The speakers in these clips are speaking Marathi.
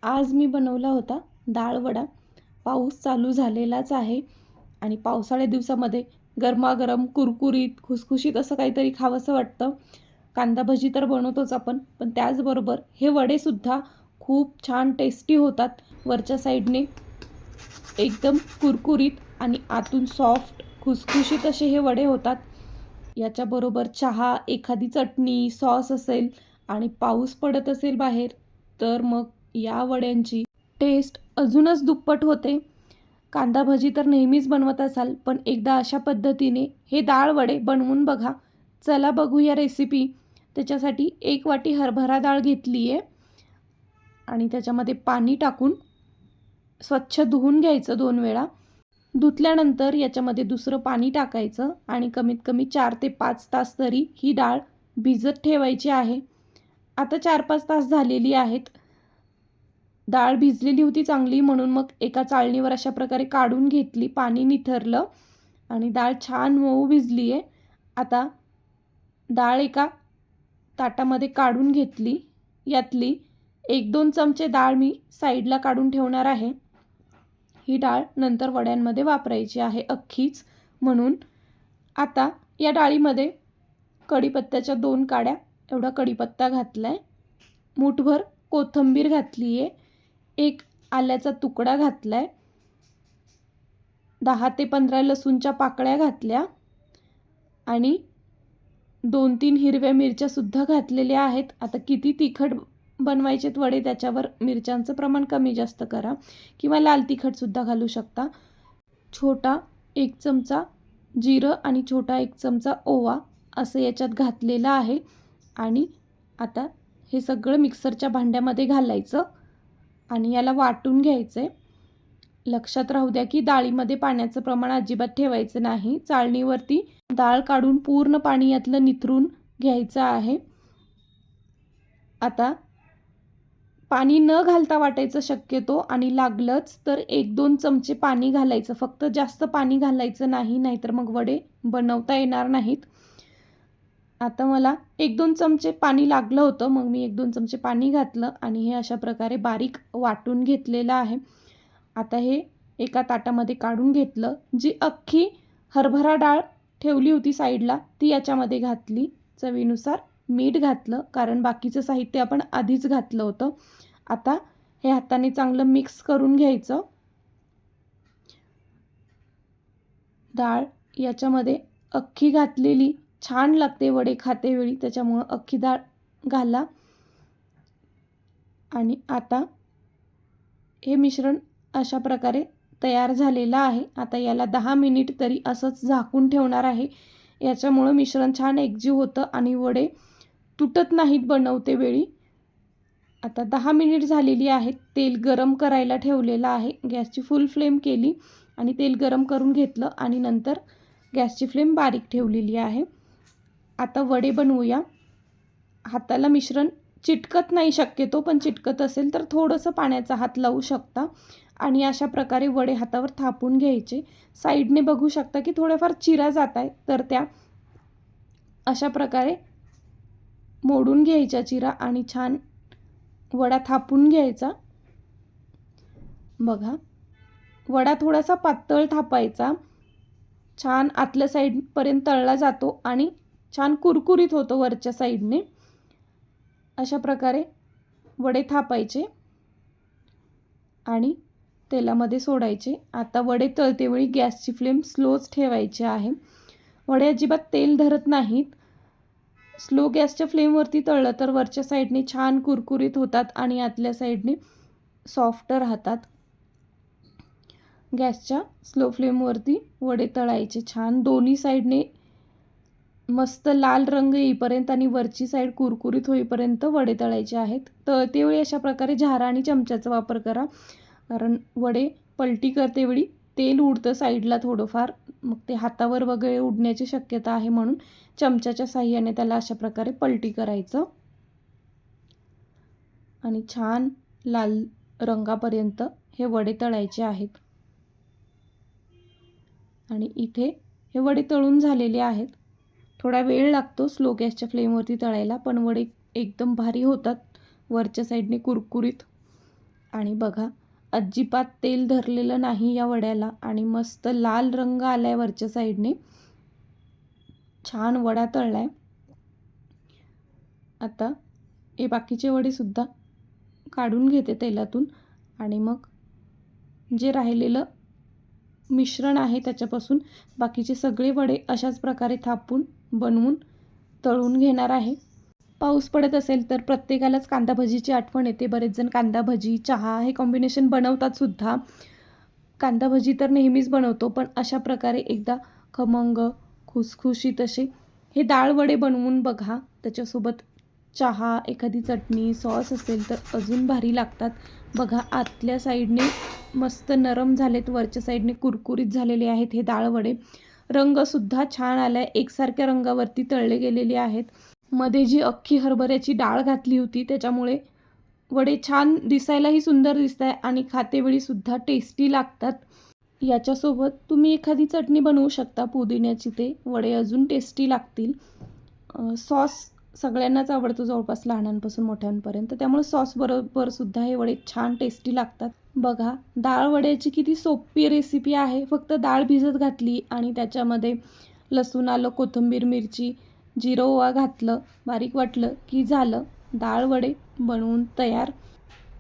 आज मी बनवला होता डाळ वडा. पाऊस चालू झालेलाच आहे आणि पावसाळ्या दिवसामध्ये गरमागरम कुरकुरीत खुसखुशीत असं काहीतरी खावंसं वाटतं. कांदा भजी तर बनवतोच आपण, पण त्याचबरोबर हे वडेसुद्धा खूप छान टेस्टी होतात. वरच्या साईडने एकदम कुरकुरीत आणि आतून सॉफ्ट खुसखुशीत असे हे वडे होतात. याच्याबरोबर चहा, एखादी चटणी, सॉस असेल आणि पाऊस पडत असेल बाहेर, तर मग या वड्यांची टेस्ट अजूनच दुप्पट होते. कांदा भजी तर नेहमीच बनवत असाल, पण एकदा अशा पद्धतीने हे डाळ वडे बनवून बघा. चला बघूया रेसिपी. त्याच्यासाठी 1 वाटी हरभरा डाळ घेतली आहे आणि त्याच्यामध्ये पाणी टाकून स्वच्छ धुवून घ्यायचं 2 वेळा. धुतल्यानंतर याच्यामध्ये दुसरं पाणी टाकायचं आणि कमीत कमी 4 ते 5 तास तरी ही डाळ भिजत ठेवायची आहे. आता 4-5 तास झालेली आहेत. डाळ भिजलेली होती चांगली, म्हणून मग एका चाळणीवर अशा प्रकारे काढून घेतली. पाणी निथरलं आणि डाळ छान मऊ भिजली आहे. आता डाळ एका ताटामध्ये काढून घेतली. यातली 1-2 चमचे डाळ मी साईडला काढून ठेवणार आहे. ही डाळ नंतर वड्यांमध्ये वापरायची आहे अख्खीच, म्हणून आता या डाळीमध्ये कढीपत्त्याच्या 2 काड्या एवढा कढीपत्ता घातला आहे. मूठभर कोथिंबीर घातली आहे. 1 आल्याचा तुकडा घातला आहे. 10 ते 15 लसूणच्या पाकळ्या घातल्या आणि 2-3 हिरव्या मिरच्यासुद्धा घातलेल्या आहेत. आता किती तिखट बनवायचेत वडे त्याच्यावर मिरच्यांचं प्रमाण कमी जास्त करा किंवा लाल तिखटसुद्धा घालू शकता. छोटा 1 चमचा जिरं आणि छोटा 1 चमचा ओवा असं याच्यात घातलेलं आहे. आणि आता हे सगळं मिक्सरच्या भांड्यामध्ये घालायचं आणि याला वाटून घ्यायचं आहे. लक्षात राहू द्या की डाळीमध्ये पाण्याचं प्रमाण अजिबात ठेवायचं नाही. चाळणीवरती डाळ काढून पूर्ण पाणी यातलं निथरून घ्यायचं आहे. आता पाणी न घालता वाटायचं शक्यतो आणि लागलंच तर 1-2 चमचे पाणी घालायचं. फक्त जास्त पाणी घालायचं नाही, नाहीतर मग वडे बनवता येणार नाहीत. आता मला 1-2 चमचे पाणी लागलं होतं, मग मी 1-2 चमचे पाणी घातलं आणि हे अशा प्रकारे बारीक वाटून घेतलेलं आहे. आता हे एका ताटामध्ये काढून घेतलं. जी अख्खी हरभरा डाळ ठेवली होती साईडला ती याच्यामध्ये घातली. चवीनुसार मीठ घातलं, कारण बाकीचं साहित्य आपण आधीच घातलं होतं. आता हे हाताने चांगलं मिक्स करून घ्यायचं. डाळ याच्यामध्ये अख्खी घातलेली छान लागते वडे खातेवेळी, त्याच्यामुळं अख्खी डाळ घाला. आणि आता हे मिश्रण अशा प्रकारे तयार झालेलं आहे. आता याला 10 मिनिट तरी असंच झाकून ठेवणार आहे. याच्यामुळं मिश्रण छान एकजीव होतं आणि वडे तुटत नाहीत बनवते वेळी. आता 10 मिनिट झालेली आहेत. तेल गरम करायला ठेवलेलं आहे. गॅसची फुल फ्लेम केली आणि तेल गरम करून घेतलं आणि नंतर गॅसची फ्लेम बारीक ठेवलेली आहे. आता वडे बनवूया. हाताला मिश्रण चिटकत नाही शक्यतो, पण चिटकत असेल तर थोडंसं पाण्याचा हात लावू शकता आणि अशा प्रकारे वडे हातावर थापून घ्यायचे. साईडने बघू शकता की थोड्याफार चिरा जात आहे, तर त्या अशा प्रकारे मोडून घ्यायच्या चिरा आणि छान वडा थापून घ्यायचा. बघा, वडा थोडासा पातळ थापायचा. छान आतल्या साईडपर्यंत तळला जातो आणि छान कुरकुरीत होतो वरच्या साईडने. अशा प्रकारे वडे थापायचे आणि तेलामध्ये सोडायचे. आता वडे तळतेवेळी गॅसची फ्लेम स्लोच ठेवायची आहे. वडे अजिबात तेल धरत नाहीत. स्लो गॅसच्या फ्लेमवरती तळलं तर वरच्या साईडने छान कुरकुरीत होतात आणि आतल्या साईडने सॉफ्ट राहतात. गॅसच्या स्लो फ्लेमवरती वडे तळायचे. छान दोन्ही साईडने मस्त लाल रंग येईपर्यंत आणि वरची साईड कुरकुरीत होईपर्यंत वडे तळायचे आहेत. तळतेवेळी अशा प्रकारे झारा आणि चमच्याचा वापर करा, कारण वडे पलटी करतेवेळी तेल उडतं साईडला थोडंफार, मग ते हातावर वगैरे उडण्याची शक्यता आहे, म्हणून चमच्याच्या साह्याने त्याला अशा प्रकारे पलटी करायचं आणि छान लाल रंगापर्यंत हे वडे तळायचे आहेत. आणि इथे हे वडे तळून झालेले आहेत. थोडा वेळ लागतो स्लो गॅसच्या फ्लेमवरती तळायला, पण वडे एकदम भारी होतात वरच्या साईडने कुरकुरीत. आणि बघा अजिबात तेल धरलेलं नाही या वड्याला आणि मस्त लाल रंग आलाय वरच्या साईडने. छान वडा तळलाय. आता हे बाकीचे वडेसुद्धा काढून घेते तेलातून आणि मग जे राहिलेलं मिश्रण आहे त्याच्यापासून बाकीचे सगळे वडे अशाच प्रकारे थापून बनवून तळून घेणार आहे. पाऊस पडत असेल तर प्रत्येकालाच कांदा भजीची आठवण येते. बरेच जण कांदा भजी, चहा हे कॉम्बिनेशन बनवतात सुद्धा. कांदा भजी तर नेहमीच बनवतो, पण अशा प्रकारे एकदा खमंग खुसखुशीत असे हे डाळ वडे बनवून बघा. त्याच्यासोबत चहा, एखादी चटणी, सॉस असेल तर अजून भारी लागतात. बघा आतल्या साईडने मस्त नरम झालेत, वरच्या साईडने कुरकुरीत झालेले आहेत हे डाळ वडे. रंगसुद्धा छान आला आहे, एकसारख्या रंगावरती तळले गेलेले आहेत. मध्ये जी अख्खी हरभऱ्याची डाळ घातली होती त्याच्यामुळे वडे छान दिसायलाही सुंदर दिसत आहे आणि खातेवेळीसुद्धा टेस्टी लागतात. याच्यासोबत तुम्ही एखादी चटणी बनवू शकता पुदिन्याची, ते वडे अजून टेस्टी लागतील. सॉस सगळ्यांनाच आवडतो जवळपास लहानांपासून मोठ्यांपर्यंत, त्यामुळे सॉस बरोबर सुद्धा हे वडे छान टेस्टी लागतात. बघा डाळ वड्याची किती सोपी रेसिपी आहे. फक्त डाळ भिजत घातली आणि त्याच्यामध्ये लसूण, आलं, कोथिंबीर, मिरची, जिरं, ओवा घातलं, बारीक वाटलं की झालं, डाळ वडे बनवून तयार.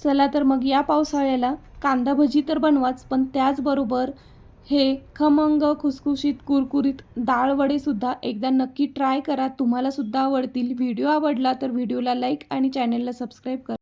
चला तर मग या पावसाळ्याला कांदा भजी तर बनवाच, पण त्याचबरोबर हे खमंग खुसखुशीत कुरकुरीत डाळ वडेसुद्धा एकदा नक्की ट्राय करा. तुम्हालासुद्धा आवडतील. व्हिडिओ आवडला तर व्हिडिओला लाईक आणि चॅनलला सबस्क्राईब करा.